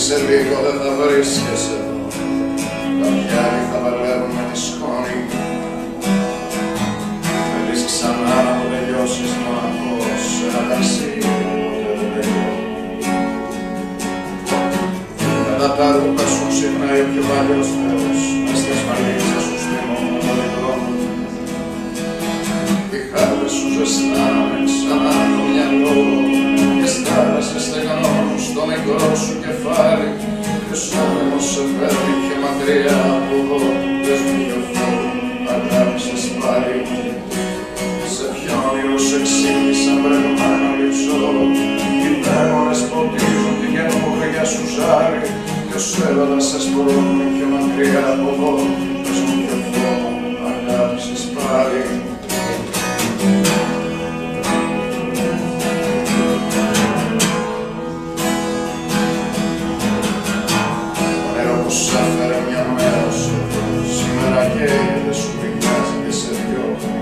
σε λίγο δεν θα βρίσκεσαι εδώ. Κάποιοι άλλοι θα παλεύουν με τη σκόνη. Θέλεις ξανά να το τελειώσεις μοναχός σε ένα ταξίδι που ποτέ δεν τελειώνει. Μετά τα ρούχα σου ξυπνάει ο πιο παλιός Θεός μες στις βαλίτσες σου στριμώνουν το δρόμο. Οι χάρτες σου ζεστάνε ξανά το μυαλό και στάλασες στεγνώνουν στο μικρό σου κεφάλι και σ' όνειρος σε φέρνει πιο μακριά από εδώ. Πες μου ποιο φόβο αγάπησες πάλι, σε ποιο όνειρο σε ξύπνησαν βρεγμένο λιψό. Οι δαίμονες ποτίζουν την καινούργια σου ζάρι και ως έρωτα σας μπορούν πιο μακριά από εδώ, πες μου ποιο φόνο αγάπησες πάλι. Το νερό που σ' άφερε μια μέρα σου εδώ, σήμερα καίγεται, δεν σου πηγάζει και σε διώχνει.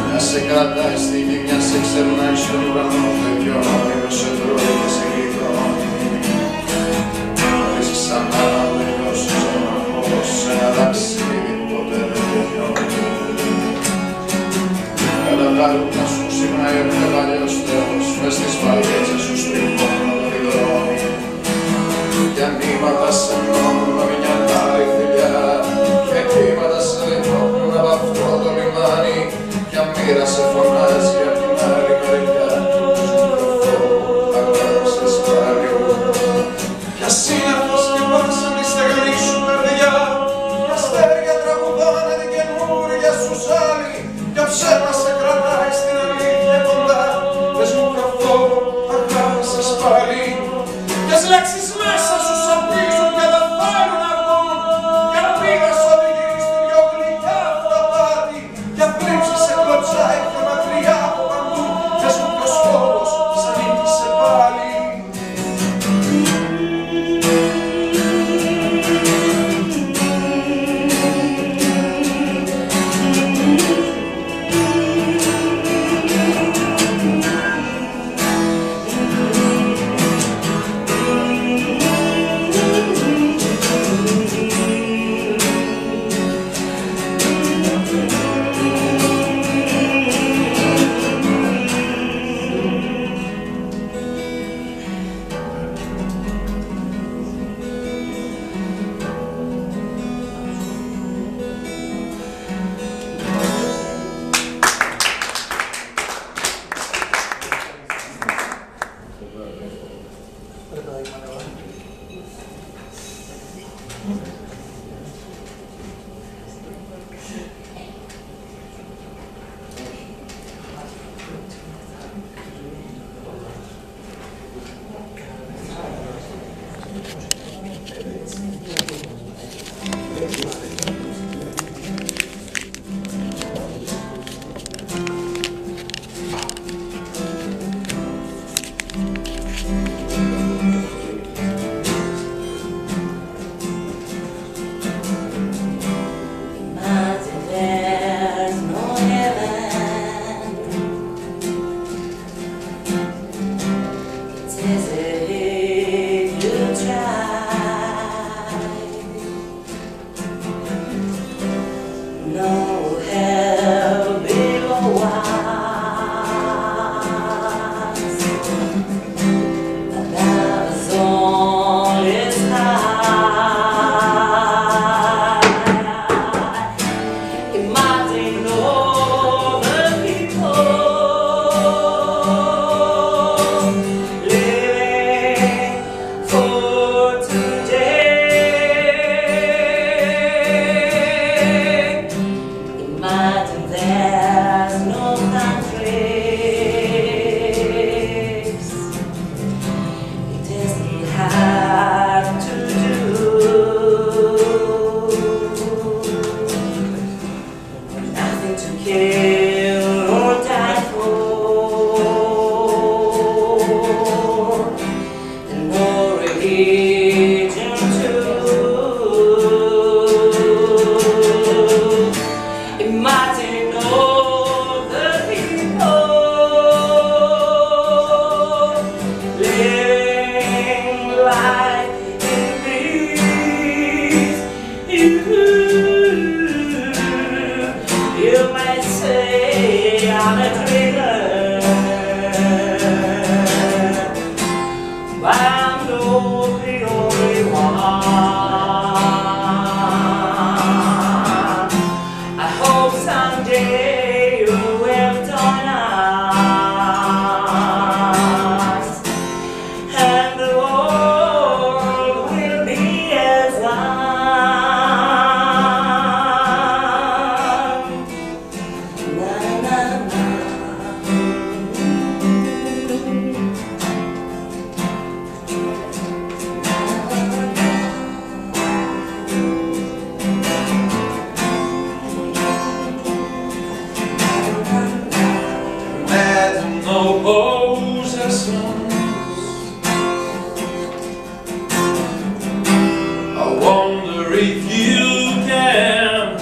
Μια σε κρατάει στη γη, μια σε ξερνάει στον ουρανό, τελειώνει, δεν σε τρώει και σε γλυκώνει. Μπορείς ξανά να τελειώσεις τον αγώνα σε ένα ταξίδι που ποτέ δεν τελειώνει. Κατά τα ρούχα σου ξυπνάει ο πιο παλιός Θεός, μες στις παλιέτσες σου στριφώνει το υδρώνει. Κι ανήματα σε ενώνουν με μια άλλη φιλιά, και κύματα σε διώχνουν από αυτό το λιμάνι, κι αμήρα σε φωνάζει απ' την άλλη μεριά. Αγάπησες πάλι. Κι ασύννεφος και βάσαν η στεγνή σου καρδιά, κι αστέρια τραγουδάνε την καινούρια σου σάλη, κι ψέμα σε κρατάει στην αλήθεια κοντά. Πες μου ποιο φόβο αγάπησες πάλι. Κι ας λέξεις μέσα σου σαπίζουν και δεν θέλουν να βγουν, κι ελπίδα σου οδηγεί στην πιο γλυκιά αυταπάτη, κι απλήψη σε κλωτσάει πιο μακριά από παντού. Πες μου ποιος φόβος σε νίκησε πάλι. if you can.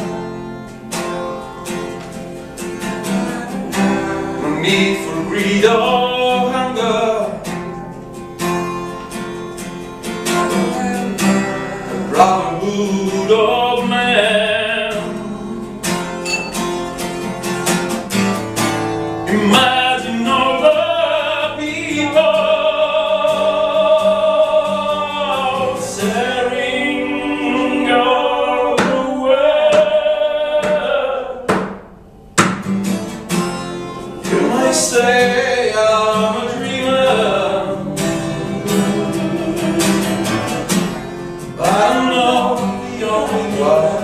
No need for greed or hunger, the brotherhood of man. Imagine all the people sharing all the world. You might say I'm a dreamer, but I know the only one.